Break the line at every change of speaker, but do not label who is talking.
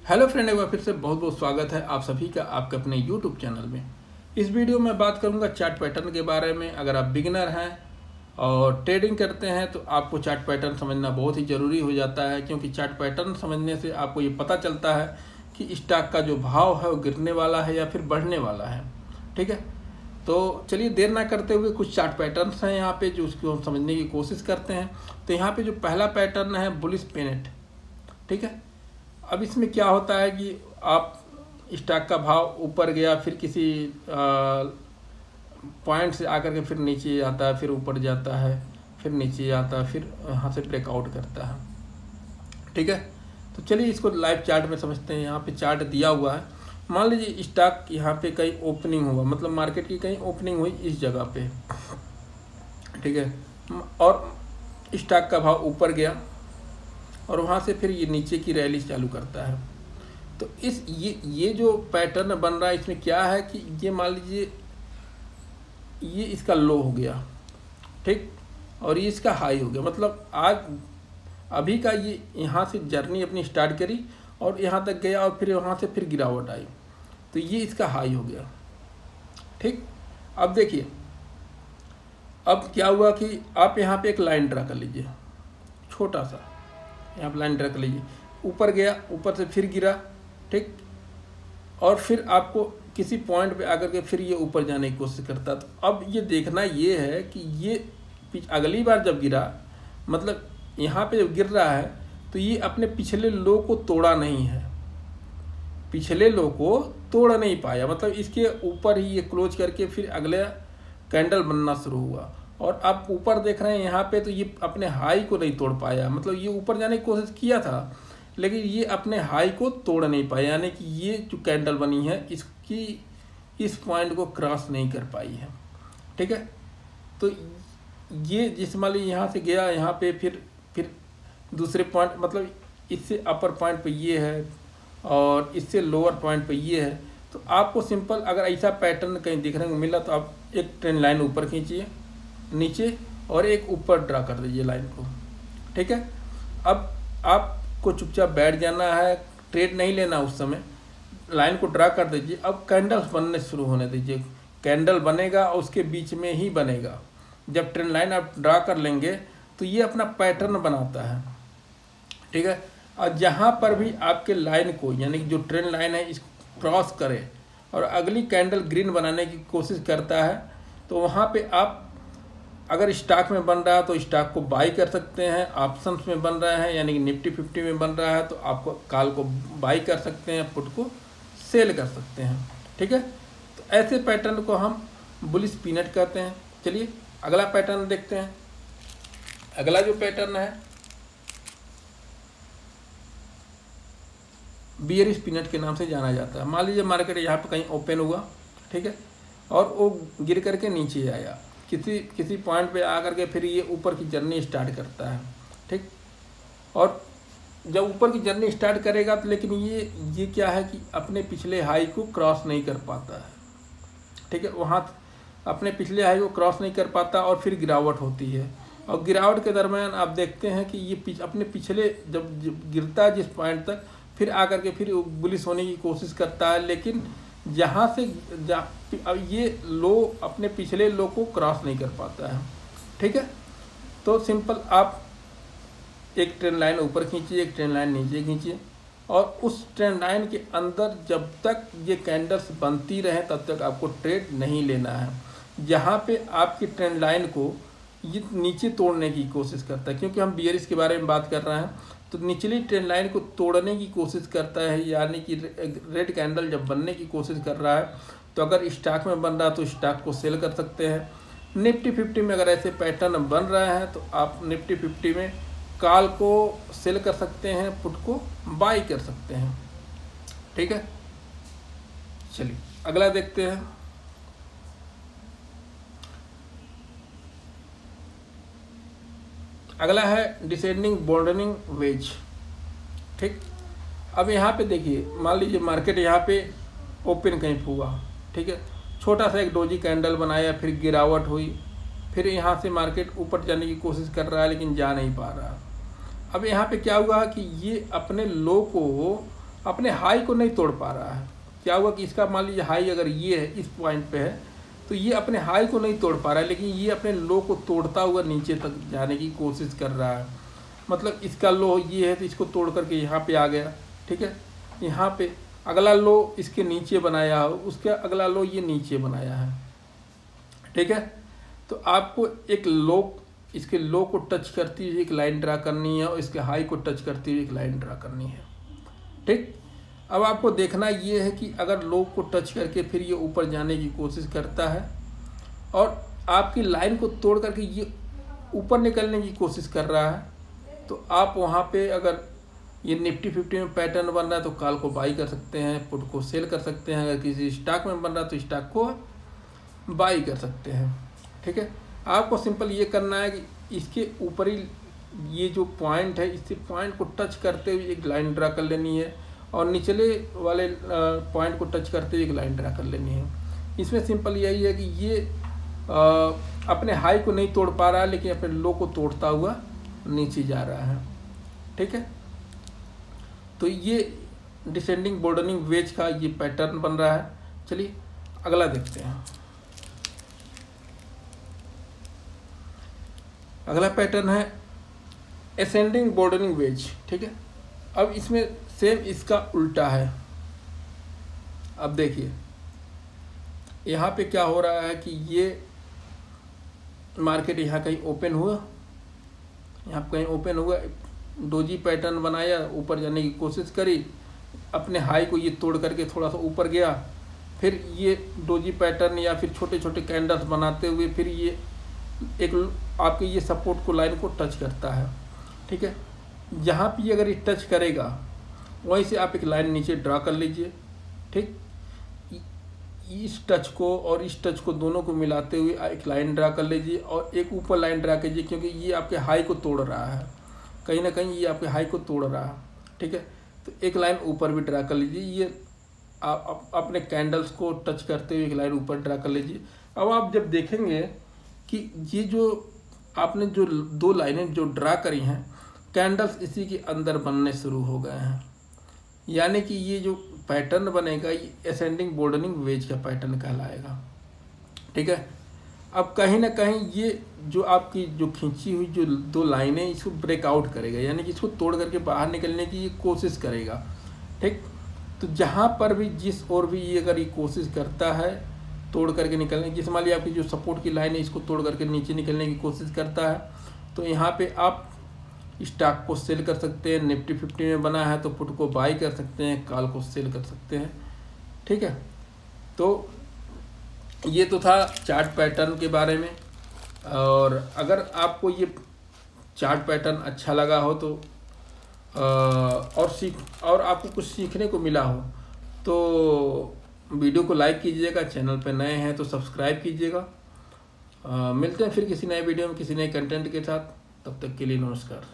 Hello friend, एक बार फिर से बहुत बहुत स्वागत है आप सभी का आपके अपने यूट्यूब चैनल में। इस वीडियो में बात करूंगा चार्ट पैटर्न के बारे में। अगर आप बिगिनर हैं और ट्रेडिंग करते हैं तो आपको चार्ट पैटर्न समझना बहुत ही ज़रूरी हो जाता है, क्योंकि चार्ट पैटर्न समझने से आपको ये पता चलता है कि स्टॉक का जो भाव है वो गिरने वाला है या फिर बढ़ने वाला है। ठीक है, तो चलिए देर ना करते हुए कुछ चार्ट पैटर्न्स हैं यहाँ पे जो उसको हम समझने की कोशिश करते हैं। तो यहाँ पे जो पहला पैटर्न है बुलिश पेनेट। ठीक है, अब इसमें क्या होता है कि आप स्टॉक का भाव ऊपर गया, फिर किसी पॉइंट से आकर के फिर नीचे आता है, फिर ऊपर जाता है, फिर नीचे आता है, फिर यहाँ से ब्रेकआउट करता है। ठीक है, तो चलिए इसको लाइव चार्ट में समझते हैं। यहाँ पे चार्ट दिया हुआ है। मान लीजिए स्टॉक यहाँ पे कहीं ओपनिंग हुआ, मतलब मार्केट की कहीं ओपनिंग हुई इस जगह पे। ठीक है, और स्टॉक का भाव ऊपर गया और वहाँ से फिर ये नीचे की रैली चालू करता है। तो ये जो पैटर्न बन रहा है, इसमें क्या है कि ये मान लीजिए ये इसका लो हो गया, ठीक, और ये इसका हाई हो गया। मतलब आज अभी का ये यहाँ से जर्नी अपनी स्टार्ट करी और यहाँ तक गया और फिर वहाँ से फिर गिरावट आई, तो ये इसका हाई हो गया। ठीक, अब देखिए अब क्या हुआ कि आप यहाँ पे एक लाइन ड्रा कर लीजिए, छोटा सा यहाँ पर लाइन ड्रा कर लीजिए। ऊपर गया, ऊपर से फिर गिरा, ठीक, और फिर आपको किसी पॉइंट पे आकर के फिर ये ऊपर जाने की कोशिश करता। तो अब ये देखना ये है कि ये अगली बार जब गिरा, मतलब यहाँ पे जब गिर रहा है तो ये अपने पिछले लो को तोड़ा नहीं है, पिछले लो को तोड़ नहीं पाया। मतलब इसके ऊपर ही ये क्लोज करके फिर अगला कैंडल बनना शुरू हुआ। और आप ऊपर देख रहे हैं यहाँ पे, तो ये अपने हाई को नहीं तोड़ पाया। मतलब ये ऊपर जाने की कोशिश किया था लेकिन ये अपने हाई को तोड़ नहीं पाया, यानी कि ये जो कैंडल बनी है इसकी इस पॉइंट को क्रॉस नहीं कर पाई है। ठीक है, तो ये जिस मान लीजिए यहाँ से गया, यहाँ पे फिर दूसरे पॉइंट, मतलब इससे अपर पॉइंट पे ये है और इससे लोअर पॉइंट पे ये है। तो आपको सिंपल अगर ऐसा पैटर्न कहीं देखने को मिला तो आप एक ट्रेंड लाइन ऊपर खींचिए, नीचे, और एक ऊपर ड्रा कर दीजिए लाइन को। ठीक है, अब आपको चुपचाप बैठ जाना है, ट्रेड नहीं लेना उस समय, लाइन को ड्रा कर दीजिए। अब कैंडल्स बनने शुरू होने दीजिए, कैंडल बनेगा और उसके बीच में ही बनेगा। जब ट्रेंड लाइन आप ड्रा कर लेंगे तो ये अपना पैटर्न बनाता है। ठीक है, और जहाँ पर भी आपके लाइन को, यानी कि जो ट्रेंड लाइन है इसको क्रॉस करे और अगली कैंडल ग्रीन बनाने की कोशिश करता है, तो वहाँ पे आप अगर स्टॉक में बन रहा है तो स्टॉक को बाई कर सकते हैं। ऑप्शंस में बन रहा है यानी कि निफ्टी 50 में बन रहा है तो आपको कॉल को बाई कर सकते हैं, पुट को सेल कर सकते हैं। ठीक है, तो ऐसे पैटर्न को हम बुलिश पीनट कहते हैं। चलिए अगला पैटर्न देखते हैं। अगला जो पैटर्न है बियरिश पीनट के नाम से जाना जाता है। मान लीजिए मार्केट यहाँ पर कहीं ओपन हुआ, ठीक है, और वो गिर करके नीचे आया, किसी पॉइंट पे आकर के फिर ये ऊपर की जर्नी स्टार्ट करता है। ठीक, और जब ऊपर की जर्नी स्टार्ट करेगा तो लेकिन ये क्या है कि अपने पिछले हाई को क्रॉस नहीं कर पाता है। ठीक है, वहाँ अपने पिछले हाई को क्रॉस नहीं कर पाता और फिर गिरावट होती है। और गिरावट के दरम्यान आप देखते हैं कि ये अपने पिछले जब गिरता है जिस पॉइंट तक, फिर आकर के फिर बुलिश होने की कोशिश करता है, लेकिन जहाँ से अब ये लो अपने पिछले लो को क्रॉस नहीं कर पाता है। ठीक है, तो सिंपल आप एक ट्रेंड लाइन ऊपर खींचिए, एक ट्रेंड लाइन नीचे खींचिए, और उस ट्रेंड लाइन के अंदर जब तक ये कैंडल्स बनती रहे तब तक आपको ट्रेड नहीं लेना है। जहाँ पे आपकी ट्रेंड लाइन को ये नीचे तोड़ने की कोशिश करता है, क्योंकि हम बियरिश के बारे में बात कर रहे हैं, तो निचली ट्रेंड लाइन को तोड़ने की कोशिश करता है, यानी कि रेड कैंडल जब बनने की कोशिश कर रहा है तो अगर स्टॉक में बन रहा है तो स्टॉक को सेल कर सकते हैं। निफ्टी 50 में अगर ऐसे पैटर्न बन रहे हैं तो आप निफ्टी 50 में कॉल को सेल कर सकते हैं, पुट को बाई कर सकते हैं। ठीक है, चलिए अगला देखते हैं। अगला है डिसेंडिंग बॉर्डनिंग वेज। ठीक, अब यहाँ पे देखिए, मान लीजिए मार्केट यहाँ पे ओपन कहीं हुआ, ठीक है, छोटा सा एक डोजी कैंडल बनाया, फिर गिरावट हुई, फिर यहाँ से मार्केट ऊपर जाने की कोशिश कर रहा है लेकिन जा नहीं पा रहा। अब यहाँ पे क्या हुआ कि ये अपने लो को अपने हाई को नहीं तोड़ पा रहा है। क्या हुआ कि इसका मान लीजिए हाई अगर ये है, इस पॉइंट पे है, तो ये अपने हाई को नहीं तोड़ पा रहा है, लेकिन ये अपने लो को तोड़ता हुआ नीचे तक जाने की कोशिश कर रहा है। मतलब इसका लो ये है तो इसको तोड़ करके यहाँ पे आ गया, ठीक है। यहाँ पे अगला लो इसके नीचे बनाया हो, उसका अगला लो ये नीचे बनाया है, ठीक है। तो आपको एक लो, इसके लो को टच करती हुई एक लाइन ड्रा करनी है और इसके हाई को टच करती हुई एक लाइन ड्रा करनी है, ठीक। अब आपको देखना ये है कि अगर लो को टच करके फिर ये ऊपर जाने की कोशिश करता है और आपकी लाइन को तोड़ करके ये ऊपर निकलने की कोशिश कर रहा है, तो आप वहाँ पे अगर ये निफ्टी 50 में पैटर्न बन रहा है तो कॉल को बाई कर सकते हैं, पुट को सेल कर सकते हैं। अगर किसी स्टॉक में बन रहा है तो स्टॉक को बाई कर सकते हैं, ठीक है। आपको सिंपल ये करना है कि इसके ऊपरी ये जो पॉइंट है, इससे पॉइंट को टच करते हुए एक लाइन ड्रा कर लेनी है और निचले वाले पॉइंट को टच करते हुए एक लाइन ड्रा कर लेनी है। इसमें सिंपल यही है कि ये अपने हाई को नहीं तोड़ पा रहा है, लेकिन अपने लो को तोड़ता हुआ नीचे जा रहा है, ठीक है। तो ये डिसेंडिंग बॉर्डरिंग वेज का ये पैटर्न बन रहा है। चलिए अगला देखते हैं। अगला पैटर्न है असेंडिंग बॉर्डरिंग वेज, ठीक है। अब इसमें सेम इसका उल्टा है। अब देखिए यहाँ पे क्या हो रहा है कि ये मार्केट यहाँ कहीं ओपन हुआ, यहाँ कहीं ओपन हुआ, डोजी पैटर्न बनाया, ऊपर जाने की कोशिश करी, अपने हाई को ये तोड़ करके थोड़ा सा ऊपर गया, फिर ये डोजी पैटर्न या फिर छोटे छोटे कैंडल्स बनाते हुए फिर ये एक आपके ये सपोर्ट को लाइन को टच करता है, ठीक है। यहाँ पे अगर ये टच करेगा वहीं से आप एक लाइन नीचे ड्रा कर लीजिए, ठीक। इस टच को और इस टच को दोनों को मिलाते हुए एक लाइन ड्रा कर लीजिए और एक ऊपर लाइन ड्रा कीजिए, क्योंकि ये आपके हाई को तोड़ रहा है, कहीं ना कहीं ये आपके हाई को तोड़ रहा है, ठीक है। तो एक लाइन ऊपर भी ड्रा कर लीजिए, ये आप अपने कैंडल्स को टच करते हुए एक लाइन ऊपर ड्रा कर लीजिए। अब आप जब देखेंगे कि ये जो आपने जो दो लाइनें जो ड्रा करी हैं, कैंडल्स इसी के अंदर बनने शुरू हो गए हैं, यानी कि ये जो पैटर्न बनेगा ये असेंडिंग बॉर्डरिंग वेज का पैटर्न कहलाएगा, ठीक है। अब कहीं ना कहीं ये जो आपकी जो खींची हुई जो दो लाइनें इसको ब्रेकआउट करेगा, यानी कि इसको तोड़ करके बाहर निकलने की ये कोशिश करेगा, ठीक। तो जहाँ पर भी जिस और भी ये अगर ये कोशिश करता है तोड़ करके निकलने की, मान लीजिए आपकी जो सपोर्ट की लाइन है इसको तोड़ करके नीचे निकलने की कोशिश करता है, तो यहाँ पे आप स्टॉक को सेल कर सकते हैं। निफ्टी 50 में बना है तो पुट को बाई कर सकते हैं, कॉल को सेल कर सकते हैं, ठीक है। तो ये तो था चार्ट पैटर्न के बारे में। और अगर आपको ये चार्ट पैटर्न अच्छा लगा हो तो और आपको कुछ सीखने को मिला हो तो वीडियो को लाइक कीजिएगा, चैनल पे नए हैं तो सब्सक्राइब कीजिएगा। मिलते हैं फिर किसी नए वीडियो में किसी नए कंटेंट के साथ, तब तक के लिए नमस्कार।